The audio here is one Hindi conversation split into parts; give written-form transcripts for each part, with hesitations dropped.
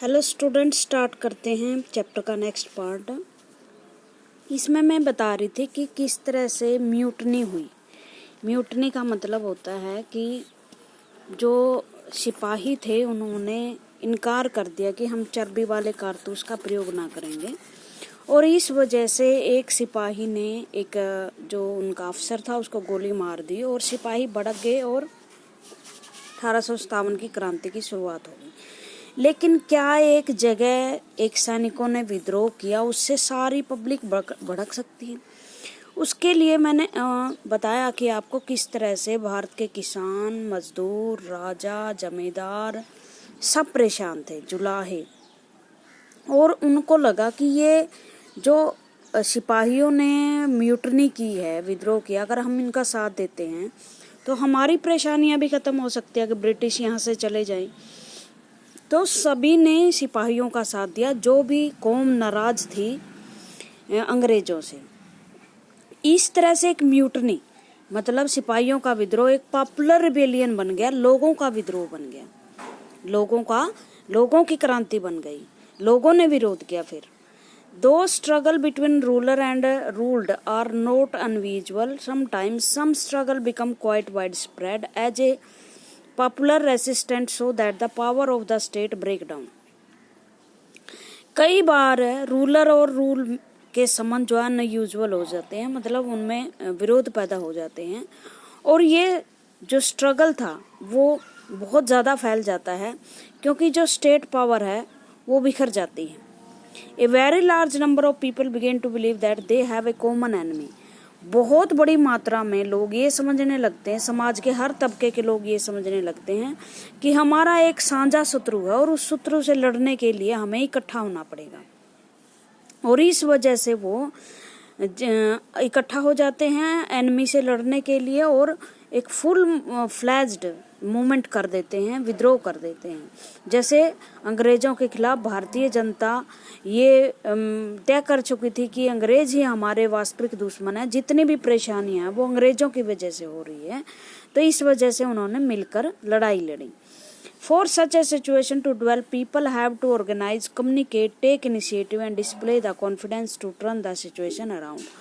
हेलो स्टूडेंट, स्टार्ट करते हैं चैप्टर का नेक्स्ट पार्ट। इसमें मैं बता रही थी कि किस तरह से म्यूटनी हुई। म्यूटनी का मतलब होता है कि जो सिपाही थे उन्होंने इनकार कर दिया कि हम चर्बी वाले कारतूस का प्रयोग ना करेंगे, और इस वजह से एक सिपाही ने एक जो उनका अफसर था उसको गोली मार दी और सिपाही भड़क गए और 1857 की क्रांति की शुरुआत हो गई। लेकिन क्या एक जगह एक सैनिकों ने विद्रोह किया उससे सारी पब्लिक भड़क सकती है? उसके लिए मैंने बताया कि आपको किस तरह से भारत के किसान, मजदूर, राजा, जमींदार सब परेशान थे, जुलाहे, और उनको लगा कि ये जो सिपाहियों ने म्यूटनी की है, विद्रोह किया, अगर हम इनका साथ देते हैं तो हमारी परेशानियां भी खत्म हो सकती है कि ब्रिटिश यहाँ से चले जाएं। तो सभी ने सिपाहियों का साथ दिया, जो भी कौम नाराज थी अंग्रेजों से। इस तरह से एक म्यूटनी मतलब सिपाहियों का विद्रोह एक पॉपुलर रिबेलियन बन गया, लोगों का विद्रोह बन गया, लोगों की क्रांति बन गई, लोगों ने विरोध किया। फिर दो struggle between ruler and ruled are not unusual, sometimes some struggle become quite widespread as a popular resistance so that the power of the state break down। कई बार रूलर और रूल के संबंध जो है अनयूजुअल हो जाते हैं, मतलब उनमें विरोध पैदा हो जाते हैं, और ये जो स्ट्रगल था वो बहुत ज़्यादा फैल जाता है क्योंकि जो स्टेट पावर है वो बिखर जाती है। A very large number of people began to believe that they have a common enemy. बहुत बड़ी मात्रा में लोग ये समझने लगते हैं, समाज के हर तबके के लोग ये समझने लगते हैं कि हमारा एक साझा शत्रु है और उस शत्रु से लड़ने के लिए हमें इकट्ठा होना पड़ेगा, और इस वजह से वो इकट्ठा हो जाते हैं एनिमी से लड़ने के लिए और एक फुल फ्लैज्ड मूवमेंट कर देते हैं, विद्रोह कर देते हैं। जैसे अंग्रेजों के खिलाफ भारतीय जनता ये तय कर चुकी थी कि अंग्रेज ही हमारे वास्तविक दुश्मन है, जितनी भी परेशानियां हैं वो अंग्रेजों की वजह से हो रही है, तो इस वजह से उन्होंने मिलकर लड़ाई लड़ी। For such a situation to develop, people have to organize, communicate, take initiative and display the confidence to turn the situation around।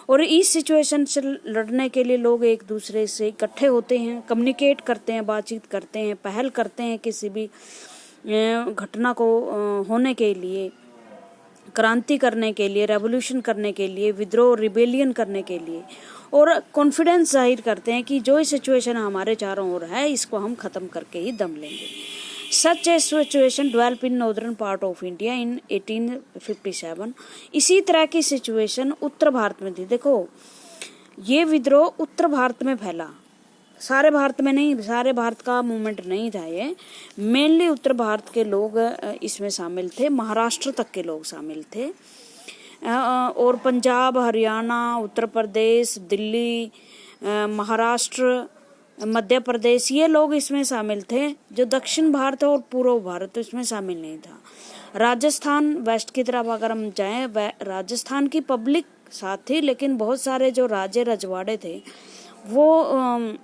और इस सिचुएशन से लड़ने के लिए लोग एक दूसरे से इकट्ठे होते हैं, कम्युनिकेट करते हैं, बातचीत करते हैं, पहल करते हैं किसी भी घटना को होने के लिए, क्रांति करने के लिए, रेवोल्यूशन करने के लिए, विद्रोह, रिबेलियन करने के लिए, और कॉन्फिडेंस जाहिर करते हैं कि जो सिचुएशन हमारे चारों ओर है इसको हम खत्म करके ही दम लेंगे। Such a situation develop in northern part of India in 1857। इसी तरह की सिचुएशन उत्तर भारत में थी। देखो, ये विद्रोह उत्तर भारत में फैला, सारे भारत में नहीं, सारे भारत का मूवमेंट नहीं था ये, मेनली उत्तर भारत के लोग इसमें शामिल थे, महाराष्ट्र तक के लोग शामिल थे, और पंजाब, हरियाणा, उत्तर प्रदेश, दिल्ली, महाराष्ट्र, मध्य प्रदेश, ये लोग इसमें शामिल थे। जो दक्षिण भारत और पूर्व भारत तो इसमें शामिल नहीं था। राजस्थान वेस्ट की तरफ अगर हम जाएं, राजस्थान की पब्लिक साथ थी, लेकिन बहुत सारे जो राजे रजवाड़े थे वो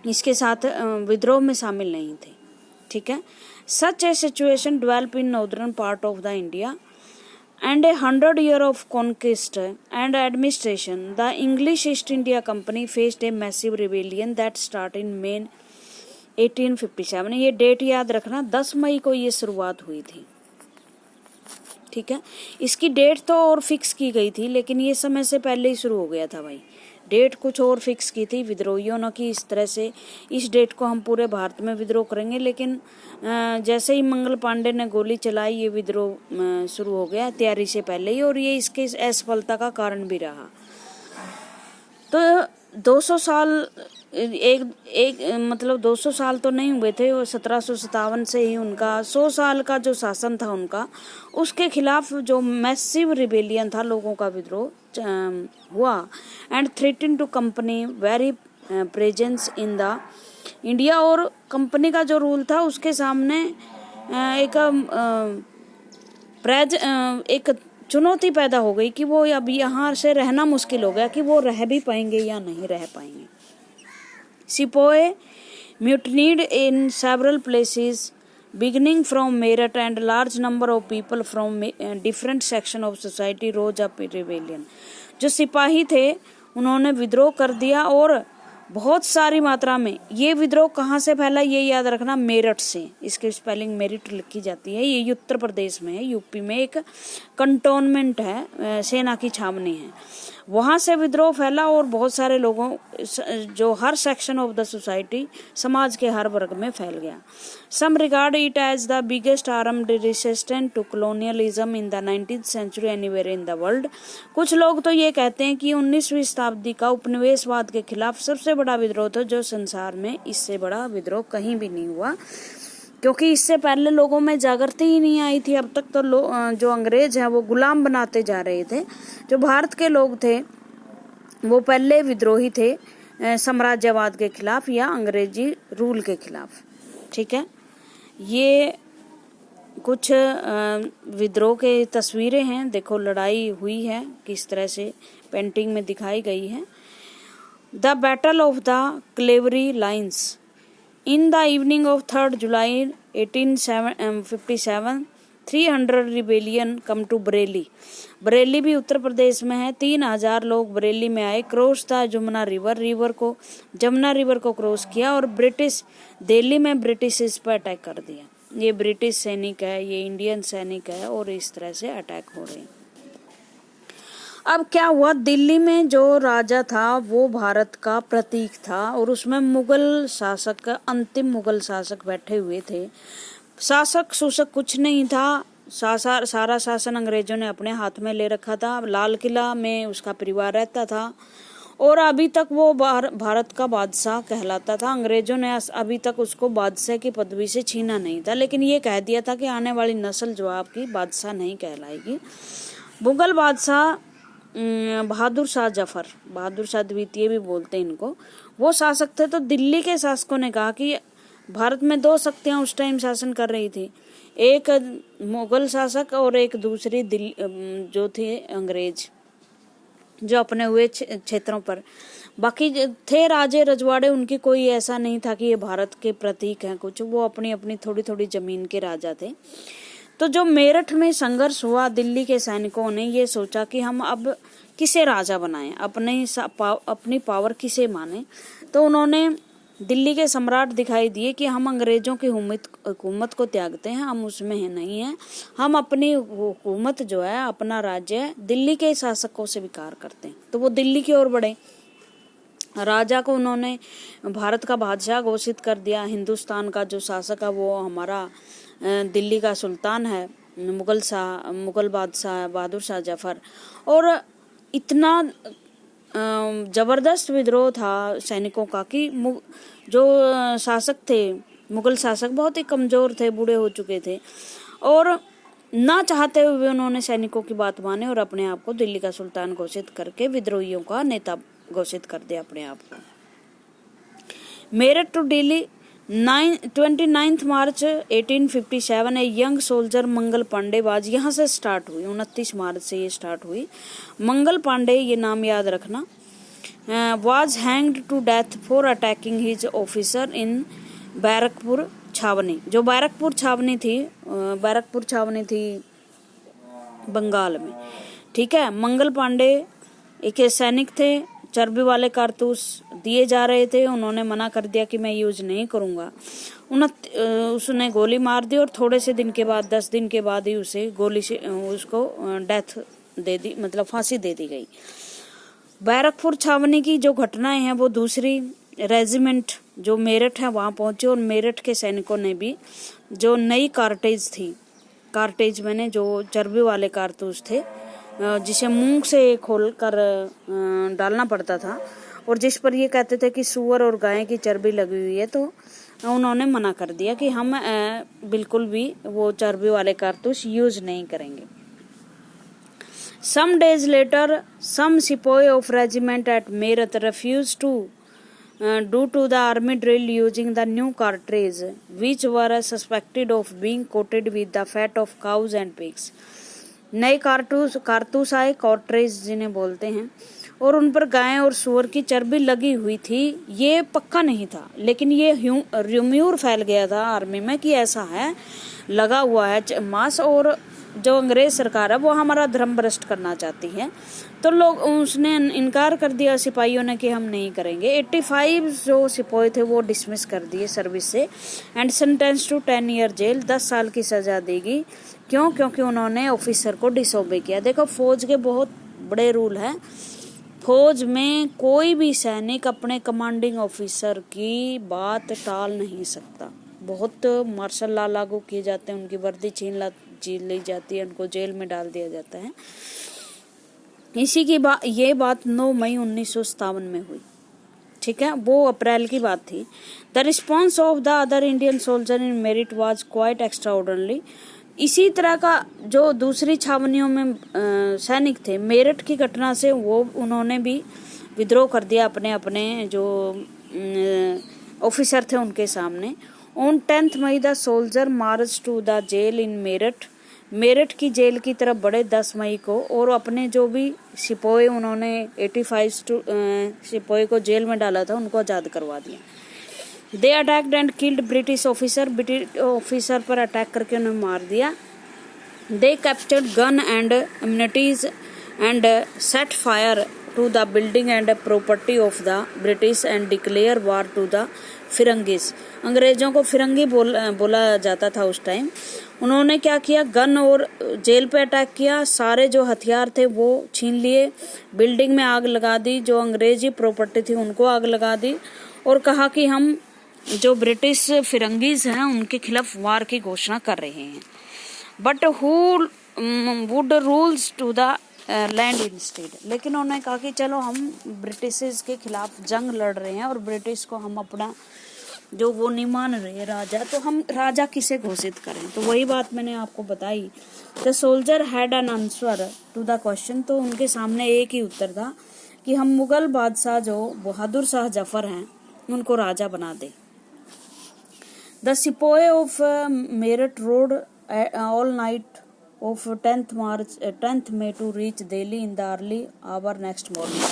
इसके साथ विद्रोह में शामिल नहीं थे। ठीक है। Such a situation develop in northern part of the India and 100 years of conquest and administration, the English East India Company faced a massive rebellion that started in May 1857। ये डेट याद रखना, 10 मई को ये शुरुआत हुई थी। ठीक है, इसकी डेट तो और फिक्स की गई थी, लेकिन ये समय से पहले ही शुरू हो गया था भाई। डेट कुछ और फिक्स की थी विद्रोहियों ने कि इस तरह से इस डेट को हम पूरे भारत में विद्रोह करेंगे, लेकिन जैसे ही मंगल पांडे ने गोली चलाई ये विद्रोह शुरू हो गया तैयारी से पहले ही, और ये इसके असफलता का कारण भी रहा। तो 200 साल मतलब 200 साल तो नहीं हुए थे, वो 1757 से ही उनका 100 साल का जो शासन था उनका, उसके खिलाफ जो मैसिव रिबेलियन था, लोगों का विद्रोह हुआ, and threaten to company very presence in the India. और कंपनी का जो रूल था उसके सामने एक चुनौती पैदा हो गई कि वो अब यहाँ से रहना मुश्किल हो गया कि वो रह भी पाएंगे या नहीं रह पाएंगे। Sepoy mutinied in several places beginning from Meerut and large number of people from different section of society rose up in rebellion। जो सिपाही थे उन्होंने विद्रोह कर दिया और बहुत सारी मात्रा में। ये विद्रोह कहाँ से फैला ये याद रखना, मेरठ से। इसकी स्पेलिंग मेरिट लिखी जाती है। ये उत्तर प्रदेश में है, यूपी में एक कंटोनमेंट है, सेना की छावनी है, वहाँ से विद्रोह फैला और बहुत सारे लोगों जो हर सेक्शन ऑफ द सोसाइटी, समाज के हर वर्ग में फैल गया। Some regard it as the biggest armed resistance to colonialism in the 19th century anywhere in the world. कुछ लोग तो ये कहते हैं कि 19वीं शताब्दी का उपनिवेशवाद के खिलाफ सबसे बड़ा विद्रोह था, जो संसार में इससे बड़ा विद्रोह कहीं भी नहीं हुआ, क्योंकि इससे पहले लोगों में जागृति ही नहीं आई थी। अब तक तो जो अंग्रेज हैं वो गुलाम बनाते जा रहे थे। जो भारत के लोग थे वो पहले विद्रोही थे साम्राज्यवाद के खिलाफ या अंग्रेजी रूल के खिलाफ। ठीक है, ये कुछ विद्रोह के तस्वीरें हैं। देखो लड़ाई हुई है किस तरह से पेंटिंग में दिखाई गई है। The battle of the cavalry lines In the evening of 3rd July 1857, 300 rebellion come to Bareilly. Bareilly भी उत्तर प्रदेश में है। 3000 लोग बरेली में आए। क्रॉस था जमुना रिवर को क्रॉस किया और ब्रिटिश दिल्ली में ब्रिटिश इस पर अटैक कर दिया। ये ब्रिटिश सैनिक है, ये इंडियन सैनिक है और इस तरह से अटैक हो रहे हैं। अब क्या हुआ, दिल्ली में जो राजा था वो भारत का प्रतीक था और उसमें मुगल शासक, अंतिम मुगल शासक बैठे हुए थे। शासक शूसक कुछ नहीं था, सारा शासन अंग्रेजों ने अपने हाथ में ले रखा था। लाल किला में उसका परिवार रहता था और अभी तक वो भारत का बादशाह कहलाता था। अंग्रेजों ने अभी तक उसको बादशाह की पदवी से छीना नहीं था, लेकिन ये कह दिया था कि आने वाली नस्ल जो आपकी बादशाह नहीं कहलाएगी। मुगल बादशाह बहादुर शाह द्वितीय भी बोलते हैं इनको, वो शासक थे। तो दिल्ली के शासकों ने कहा कि भारत में दो शक्तियां उस टाइम शासन कर रही थी, एक मुगल शासक और एक दूसरी जो थे अंग्रेज, जो अपने हुए क्षेत्रों पर। बाकी थे राजे रजवाड़े, उनकी कोई ऐसा नहीं था कि ये भारत के प्रतीक हैं कुछ, वो अपनी अपनी थोड़ी थोड़ी जमीन के राजा थे। तो जो मेरठ में संघर्ष हुआ, दिल्ली के सैनिकों ने ये सोचा कि हम अब किसे राजा बनाएं, अपनी पावर किसे माने। तो उन्होंने दिल्ली के सम्राट दिखाई दिए कि हम अंग्रेजों की हुकूमत को त्यागते हैं, हम उसमें नहीं हैं, हम अपनी हुकूमत जो है, अपना राज्य दिल्ली के शासकों से स्वीकार करते हैं। तो वो दिल्ली की ओर बढ़े। राजा को उन्होंने भारत का बादशाह घोषित कर दिया। हिंदुस्तान का जो शासक है वो हमारा दिल्ली का सुल्तान है, मुगल बादशाह बहादुर शाह जफर। और इतना जबरदस्त विद्रोह था सैनिकों का कि जो शासक थे, मुगल शासक बहुत ही कमजोर थे, बूढ़े हो चुके थे और ना चाहते हुए उन्होंने सैनिकों की बात माने और अपने आप को दिल्ली का सुल्तान घोषित करके विद्रोहियों का नेता घोषित कर दिया अपने आप को। Meerut to Delhi 29 March 1857 a young soldier Mangal Pandey was, यहाँ से स्टार्ट हुई, 29 मार्च से ये स्टार्ट हुई। मंगल पांडे ये नाम याद रखना। Was hanged to death for attacking his officer in Barrackpore छावनी। जो बैरकपुर छावनी थी बंगाल में। ठीक है, मंगल पांडे एक सैनिक थे, चर्बी वाले कारतूस दिए जा रहे थे, उन्होंने मना कर दिया कि मैं यूज नहीं करूंगा। उसने गोली मार दी और थोड़े से दिन के बाद, 10 दिन के बाद ही उसे गोली से उसको डेथ दे दी, मतलब फांसी दे दी गई। बैरकपुर छावनी की जो घटनाएं हैं वो दूसरी रेजिमेंट जो मेरठ है वहां पहुंचे और मेरठ के सैनिकों ने भी जो नई कार्टेज मैंने जो चर्बी वाले कारतूस थे, जिसे मुंह से खोल कर डालना पड़ता था और जिस पर ये कहते थे कि सूअर और गाय की चर्बी लगी हुई है, तो उन्होंने मना कर दिया कि हम बिल्कुल भी वो चर्बी वाले कारतूस यूज नहीं करेंगे। Some days later, some sepoy of regiment at Meerut refused to due to the army drill using the new cartridge, which were suspected of being coated with the fat of cows and pigs. नए कारतूस आए, कार्ट्रिज जिन्हें बोलते हैं, और उन पर गाय और सूअर की चर्बी लगी हुई थी। ये पक्का नहीं था, लेकिन ये र्यूम्यूर फैल गया था आर्मी में कि ऐसा है, लगा हुआ है मांस, और जो अंग्रेज सरकार है वो हमारा धर्म भ्रष्ट करना चाहती है। तो लोग उसने इनकार कर दिया सिपाहियों ने कि हम नहीं करेंगे। 85 जो सिपाही थे वो डिसमिस कर दिए सर्विस से and sentence to 10 year jail, 10 साल की सजा देगी। क्यों? क्योंकि उन्होंने ऑफिसर को डिसोबे किया। देखो फौज के बहुत बड़े रूल हैं। फौज में कोई भी सैनिक अपने कमांडिंग ऑफिसर की बात टाल नहीं सकता। बहुत मार्शल लॉ लागू किए जाते हैं, उनकी वर्दी छीन ली जाती है, उनको जेल में डाल दिया जाता है। इसी की ये बात 9 मई 1957 में हुई। ठीक है, वो अप्रैल की बात थी। The response of the other Indian soldier in merit was quite extraordinary. इसी तरह का जो दूसरी छावनियों में सैनिक थे, मेरठ की घटना से वो उन्होंने भी विद्रोह कर दिया अपने अपने जो ऑफिसर थे उनके सामने। On 10 May the soldier march to the jail in Meerut. Meerut की जेल की तरफ बढ़े 10 मई को, और अपने जो भी सिपाही उन्होंने 85 सिपाही को जेल में डाला था उनको आज़ाद करवा दिया। They attacked and killed British officer. British officer पर अटैक करके उन्हें मार दिया। They captured gun and ammunitions and set fire to the building and property of the British and declare war to the firangis. अंग्रेजों को फिरंगी बोला जाता था उस टाइम। उन्होंने क्या किया, गन और जेल पे अटैक किया, सारे जो हथियार थे वो छीन लिए, बिल्डिंग में आग लगा दी, जो अंग्रेजी प्रॉपर्टी थी उनको आग लगा दी, और कहा कि हम जो ब्रिटिश फिरंगीज हैं उनके खिलाफ वार की घोषणा कर रहे हैं। But who would rules to the land instead. लेकिन उन्होंने कहा कि चलो हम ब्रिटिश के खिलाफ जंग लड़ रहे हैं और ब्रिटिश को हम अपना जो वो नहीं मान रहे राजा, तो हम राजा किसे घोषित करें। तो वही बात मैंने आपको बताई। The soldier had an answer to the question. तो उनके सामने एक ही उत्तर था कि हम मुगल बादशाह जो बहादुर शाह जफर हैं उनको राजा बना दे। द सिपाही of Meerut rode all night of 10th May to reach Delhi in the early hour next morning.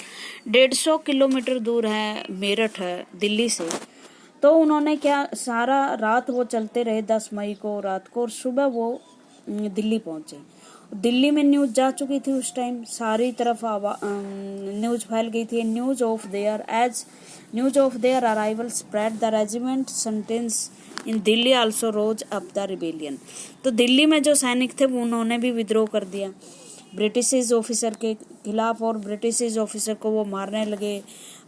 150 kilometre दूर है मेरठ है दिल्ली से। तो उन्होंने क्या, सारा रात वो चलते रहे 10 मई को रात को, और सुबह वो दिल्ली पहुंचे। दिल्ली में न्यूज जा चुकी थी उस टाइम, सारी तरफ न्यूज फैल गई थी। News of their arrival spread the regiment sentence in Delhi also rose up the rebellion. तो दिल्ली में जो सैनिक थे वो उन्होंने भी विद्रोह कर दिया ब्रिटिश ऑफिसर के खिलाफ, और ब्रिटिश ऑफिसर को वो मारने लगे,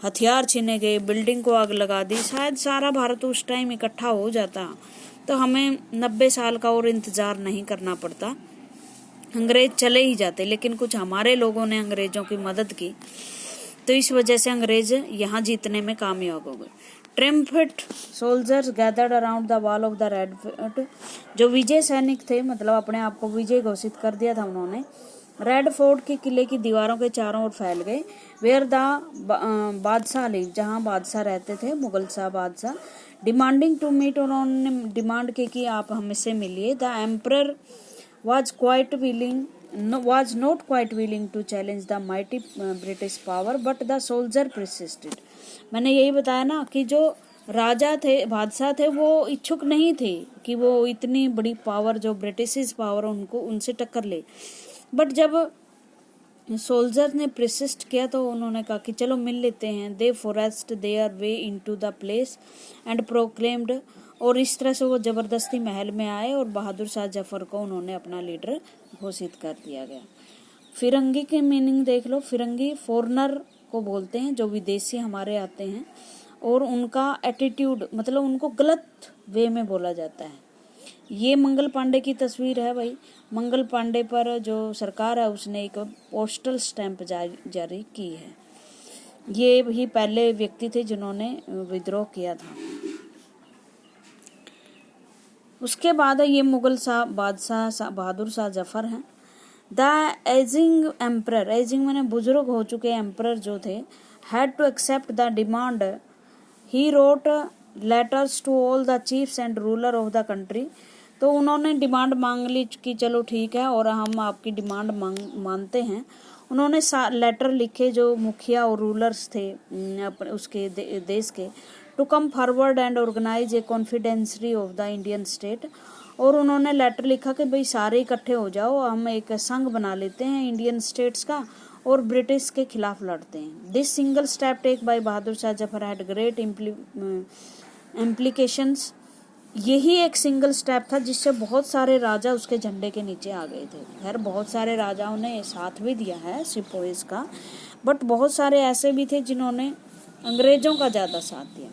हथियार छीने गए, बिल्डिंग को आग लगा दी। शायद सारा भारत उस टाइम इकट्ठा हो जाता तो हमें 90 साल का और इंतजार नहीं करना पड़ता, अंग्रेज चले ही जाते। लेकिन कुछ हमारे लोगों ने अंग्रेजों की मदद की, तो इस वजह से अंग्रेज यहाँ जीतने में कामयाब हो गए। Triumphant soldiers gathered around the wall of the Red Fort. जो विजय सैनिक थे, मतलब अपने आप को विजय घोषित कर दिया था उन्होंने, रेड फोर्ट के किले की दीवारों के चारों ओर फैल गए। वेयर द बादशाह लिव, जहाँ बादशाह रहते थे, मुगल शाह बादशाह, डिमांडिंग टू मीट, उन्होंने डिमांड की कि आप हमसे मिलिए। The emperor was not quite willing to challenge the mighty British power, but the soldier persisted। मैंने यही बताया ना कि जो राजा थे, बादशाह थे, वो इच्छुक नहीं थे कि वो इतनी बड़ी पावर जो ब्रिटिश पावर उनको उनसे टक्कर ले। बट जब सोल्जर ने प्रिसिस्ट किया तो उन्होंने कहा कि चलो मिल लेते हैं। They forced their way into the place and proclaimed, और इस तरह से वो जबरदस्ती महल में आए और बहादुर शाह जफर को उन्होंने अपना लीडर घोषित कर दिया गया। फिरंगी की मीनिंग देख लो। फिरंगी फॉरेनर को बोलते हैं जो विदेशी हमारे आते हैं, और उनका एटीट्यूड मतलब उनको गलत वे में बोला जाता है। ये मंगल पांडे की तस्वीर है भाई। मंगल पांडे पर जो सरकार है उसने एक पोस्टल स्टैंप जारी की है। ये ही पहले व्यक्ति थे जिन्होंने विद्रोह किया था। उसके बाद ये मुगल बादशाह बहादुर शाह जफर हैं। द एजिंग एम्परर, एजिंग मैंने बुजुर्ग हो चुके एम्परर जो थे, had to accept the demand. He wrote letters to all the chiefs and ruler of the country. तो उन्होंने डिमांड मांग ली कि चलो ठीक है और हम आपकी डिमांड मानते हैं। उन्होंने लेटर लिखे जो मुखिया और रूलर्स थे उसके देश के, to come forward and organise a confederacy of the Indian state. और उन्होंने लेटर लिखा कि भाई सारे इकट्ठे हो जाओ, हम एक संघ बना लेते हैं इंडियन स्टेट्स का और ब्रिटिश के खिलाफ लड़ते हैं। This single step take by Bahadur Shah Zafar had great implications. यही एक सिंगल स्टेप था जिससे बहुत सारे राजा उसके झंडे के नीचे आ गए थे। खैर बहुत सारे राजाओं ने साथ भी दिया है सिपोइस का, बट बहुत सारे ऐसे भी थे जिन्होंने अंग्रेजों का ज़्यादा साथ दिया।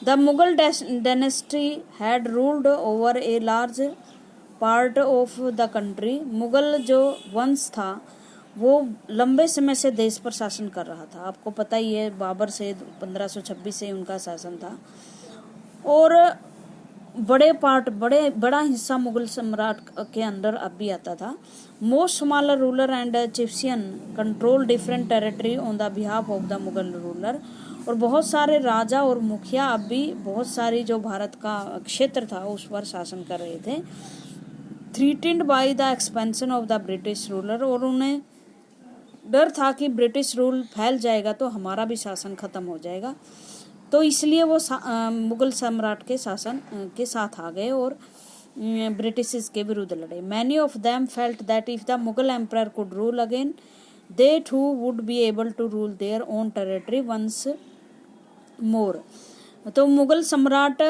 The Mughal dynasty had ruled over a large part of the country. Mughal जो वंश था वो लंबे समय से देश पर शासन कर रहा था। आपको पता ही है बाबर से 1526 से उनका शासन था और बड़ा हिस्सा मुगल सम्राट के अंदर अब भी आता था। Most smaller ruler and chieftain control different territory on the behalf of the Mughal ruler. और बहुत सारे राजा और मुखिया अब भी बहुत सारी जो भारत का क्षेत्र था उस पर शासन कर रहे थे। Threatened by the expansion of the British ruler, और उन्हें डर था कि ब्रिटिश रूल फैल जाएगा तो हमारा भी शासन खत्म हो जाएगा, तो इसलिए वो मुगल सम्राट के शासन के साथ आ गए और ब्रिटिश के विरुद्ध लड़े। Many of them felt that if the Mughal emperor could rule again they too would be able to rule their own territory once more. तो मुगल सम्राट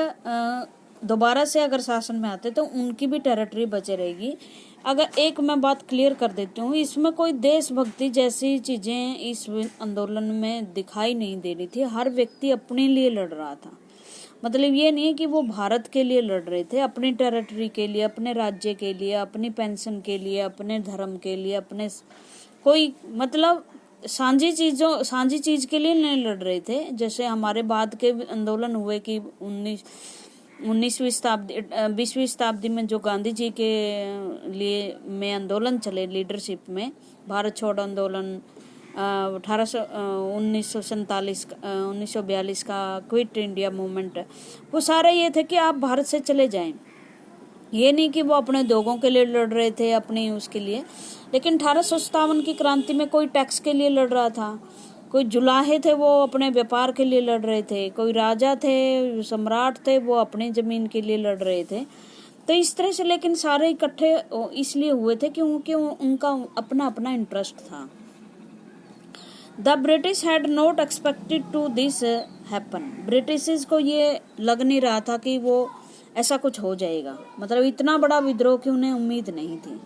दोबारा से अगर शासन में आते तो उनकी भी टेरिटरी बचे रहेगी। अगर एक मैं बात क्लियर कर देती हूँ, इसमें कोई देशभक्ति जैसी चीजें इस आंदोलन में दिखाई नहीं दे रही थी। हर व्यक्ति अपने लिए लड़ रहा था। मतलब ये नहीं है कि वो भारत के लिए लड़ रहे थे, अपनी टेरिटरी के लिए, अपने राज्य के लिए, अपनी पेंशन के लिए, अपने धर्म के लिए, अपने कोई मतलब सांझी चीज के लिए नहीं लड़ रहे थे। जैसे हमारे बाद के आंदोलन हुए कि 20वीं शताब्दी में जो गांधी जी के लिए में आंदोलन चले लीडरशिप में, भारत छोड़ो आंदोलन, 1942 का क्विट इंडिया मूवमेंट, वो सारे ये थे कि आप भारत से चले जाएं। ये नहीं कि वो अपने दोगों के लिए लड़ रहे थे अपनी उसके लिए। लेकिन 1857 की क्रांति में कोई टैक्स के लिए लड़ रहा था, कोई जुलाहे थे वो अपने व्यापार के लिए लड़ रहे थे, कोई राजा थे सम्राट थे वो अपनी जमीन के लिए लड़ रहे थे। तो इस तरह से लेकिन सारे इकट्ठे इसलिए हुए थे क्योंकि उनका अपना अपना इंटरेस्ट था। The British had not expected to this happen. British को ये लग नहीं रहा था कि वो ऐसा कुछ हो जाएगा, मतलब इतना बड़ा विद्रोह की उन्हें उम्मीद नहीं थी।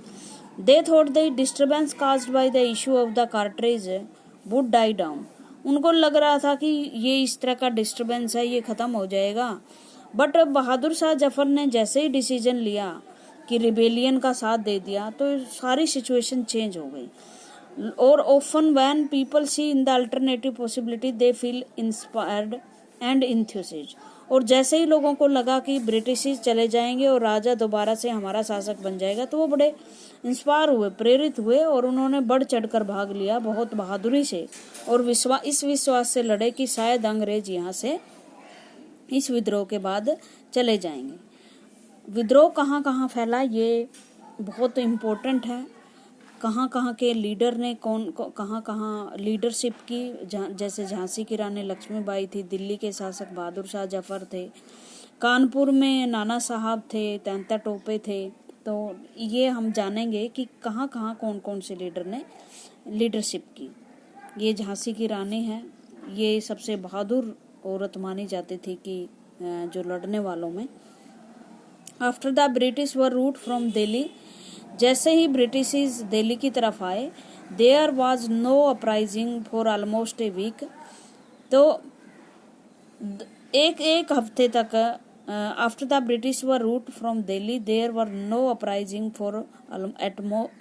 They thought the disturbance caused by the issue of the cartridge would die down. उनको लग रहा था कि ये इस तरह का डिस्टर्बेंस है ये खत्म हो जाएगा। बट बहादुर शाह जफर ने जैसे ही डिसीजन लिया कि रिबेलियन का साथ दे दिया तो सारी सिचुएशन चेंज हो गई। और often when people see in the alternative possibility they feel inspired and enthused. और जैसे ही लोगों को लगा कि ब्रिटिश चले जाएंगे और राजा दोबारा से हमारा शासक बन जाएगा तो वो बड़े इंस्पायर हुए, प्रेरित हुए और उन्होंने बढ़ चढ़कर भाग लिया बहुत बहादुरी से और इस विश्वास से लड़े कि शायद अंग्रेज यहाँ से इस विद्रोह के बाद चले जाएंगे। विद्रोह कहाँ कहाँ फैला ये बहुत इम्पोर्टेंट है। कहाँ कहाँ के लीडर ने कहाँ कहाँ लीडरशिप की, जैसे झांसी की रानी लक्ष्मीबाई थी, दिल्ली के शासक बहादुर शाह जफर थे, कानपुर में नाना साहब थे, तात्या टोपे थे। तो ये हम जानेंगे कि कहाँ कहाँ कौन कौन से लीडर ने लीडरशिप की। ये झांसी की रानी है, ये सबसे बहादुर औरत मानी जाती थी कि जो लड़ने वालों में। After the British were rout from Delhi, जैसे ही ब्रिटिश दिल्ली की तरफ आए, there was no uprising for almost a week. तो एक हफ्ते तक after the British were rout from Delhi there were no uprising for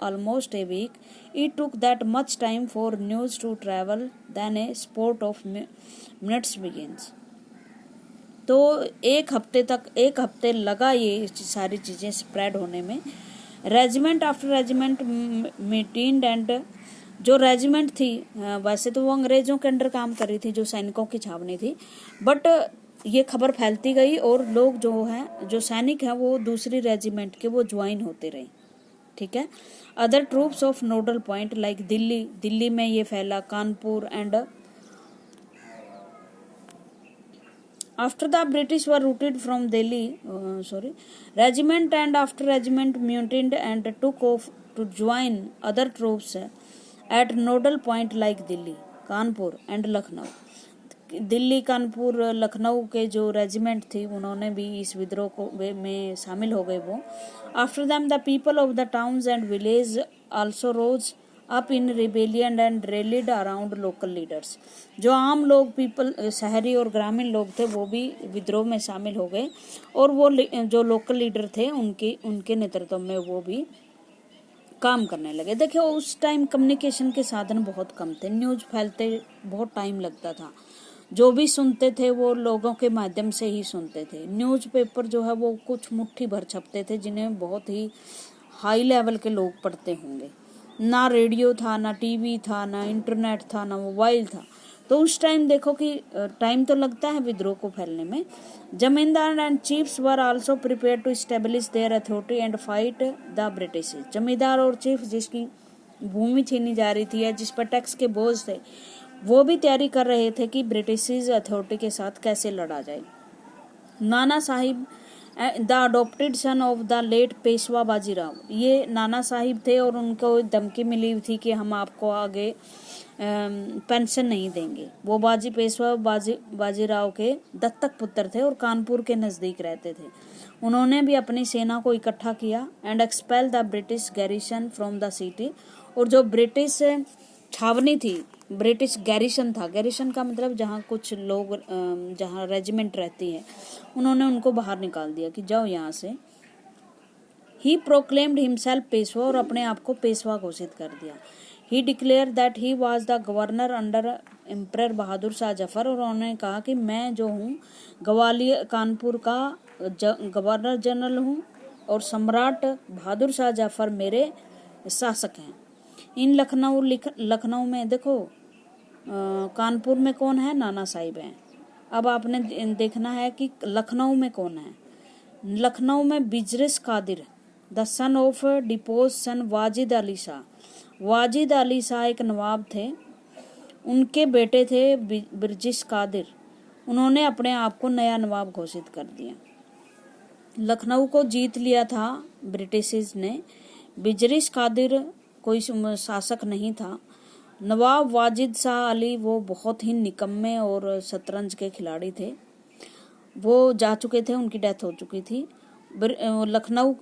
almost a week. It took that much time for news to travel then a spurt of mutinies begins. तो एक हफ्ते लगा ये सारी चीजें स्प्रेड होने में। Regiment after regiment maintained and जो रेजिमेंट थी वैसे तो वो अंग्रेजों के अंडर काम कर रही थी, जो सैनिकों की छावनी थी, बट ये खबर फैलती गई और लोग जो है, जो सैनिक हैं वो दूसरी रेजिमेंट के वो ज्वाइन होते रहे, ठीक है। Other troops of nodal point like Delhi में ये फैला, Kanpur and after the British were routed from Delhi, regiment and after regiment mutinied and took off to join other troops at nodal point like Delhi, Kanpur and Lucknow. Delhi, Kanpur, Lucknow के जो रेजिमेंट थी उन्होंने भी इस विद्रोह को में शामिल हो गए वो। After them the people of the towns and village also rose up in rebellion and rallied around local leaders. जो आम लोग, पीपल, शहरी और ग्रामीण लोग थे वो भी विद्रोह में शामिल हो गए और वो जो लोकल लीडर थे उनके नेतृत्व में वो भी काम करने लगे। देखिए उस टाइम कम्युनिकेशन के साधन बहुत कम थे, न्यूज़ फैलते बहुत टाइम लगता था, जो भी सुनते थे वो लोगों के माध्यम से ही सुनते थे। न्यूज़पेपर जो है वो कुछ मुट्ठी भर छपते थे जिन्हें बहुत ही हाई लेवल के लोग पढ़ते होंगे। ना रेडियो था, ना टीवी था, ना इंटरनेट था, ना मोबाइल था। तो उस टाइम देखो कि टाइम तो लगता है विद्रोह को फैलने में। Zamindar and chiefs were also prepare to establish their authority and fight the British. Zamindar और चीफ जिसकी भूमि छीनी जा रही थी या जिस पर टैक्स के बोझ थे वो भी तैयारी कर रहे थे कि ब्रिटिश अथॉरिटी के साथ कैसे लड़ा जाए। Nana Sahib the adopted son of the late Peshwa Bajirao, ये नाना साहिब थे और उनको धमकी मिली थी कि हम आपको आगे पेंशन नहीं देंगे। वो पेशवा बाजीराव के दत्तक पुत्र थे और कानपुर के नज़दीक रहते थे। उन्होंने भी अपनी सेना को इकट्ठा किया and expel the British garrison from the city. और जो ब्रिटिश छावनी थी, ब्रिटिश गैरिसन था, गैरिसन का मतलब जहाँ कुछ लोग, जहाँ रेजिमेंट रहती है, उन्होंने उनको बाहर निकाल दिया कि जाओ यहाँ से। ही प्रोक्लेम्ड हिमसेल्फ पेशवा, और अपने आप को पेशवा घोषित कर दिया। He declare that he was the governor under emperor Bahadur Shah Zafar, और उन्होंने कहा कि मैं जो हूँ ग्वालियर कानपुर का गवर्नर जनरल हूँ और सम्राट बहादुर शाह जफर मेरे शासक हैं। इन लखनऊ में देखो, कानपुर में कौन है? नाना साहिब हैं। अब आपने देखना है कि लखनऊ में कौन है। लखनऊ में Birjis Qadir, the son of deposed son Wajid Ali Shah. Wajid Ali Shah एक नवाब थे, उनके बेटे थे बिजरिस कादिर। उन्होंने अपने आप को नया नवाब घोषित कर दिया। लखनऊ को जीत लिया था ब्रिटिश ने। बिजरिस कादिर कोई शासक नहीं था। नवाब वाजिद शाह अली वो बहुत ही निकम्मे और शतरंज के खिलाड़ी थे। वो जा चुके थे, उनकी डेथ हो चुकी थी। लखनऊ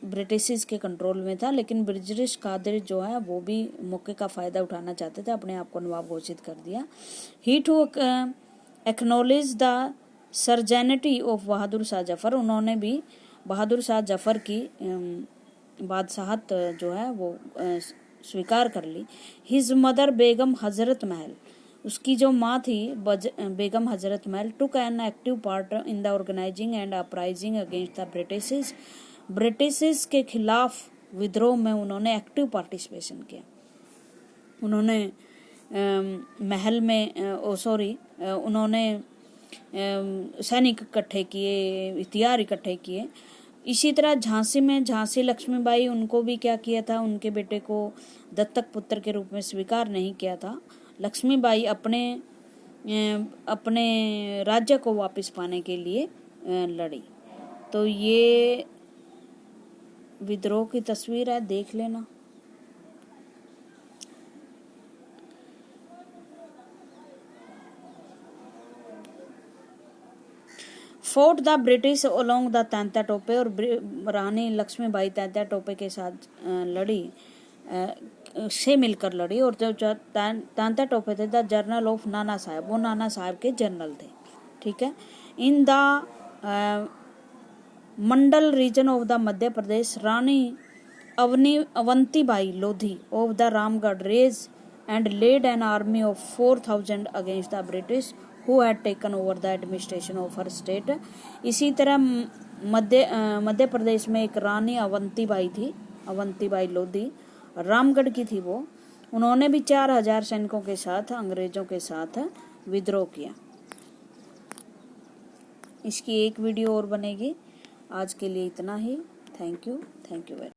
ब्रिटिश के कंट्रोल में था, लेकिन बिजरिस कादिर जो है वो भी मौके का फ़ायदा उठाना चाहते थे, अपने आप को नवाब घोषित कर दिया। ही टू एक्नॉलेज द सर्जेनिटी ऑफ बहादुर शाह जफर, उन्होंने भी बहादुर शाह जफर की बादशाहत जो है वो स्वीकार कर ली। हिज मदर बेगम हजरत महल, उसकी जो माँ थी Begum Hazrat Mahal, took an active part in the organising and uprising against the British के खिलाफ विद्रोह में उन्होंने एक्टिव पार्टिसिपेशन किया। उन्होंने महल में उन्होंने सैनिक इकट्ठे किए, हथियार इकट्ठे किए। इसी तरह झांसी में झांसी लक्ष्मीबाई, उनको भी क्या किया था, उनके बेटे को दत्तक पुत्र के रूप में स्वीकार नहीं किया था। लक्ष्मीबाई अपने राज्य को वापस पाने के लिए लड़ी। तो ये विद्रोह की तस्वीर है, देख लेना। Fort the British along the तांता टोपे, और रानी लक्ष्मीबाई तांता टोपे के साथ लड़ी, से मिलकर लड़ी। और जो तांता टोपे थे द जर्नल ऑफ नाना साहब, वो नाना साहब के जनरल थे, ठीक है। In the Mandla region of the Madhya Pradesh, Rani Avantibai Lodhi of the Ramgarh raise and led an army of 4000 against the British who had taken over the administration of her state। इसी तरह मध्य प्रदेश में एक रानी अवंतीबाई थी, अवंतीबाई लोधी, रामगढ़ की थी वो। उन्होंने भी 4000 सैनिकों के साथ अंग्रेजों के साथ विद्रोह किया। इसकी एक वीडियो और बनेगी। आज के लिए इतना ही। Thank you very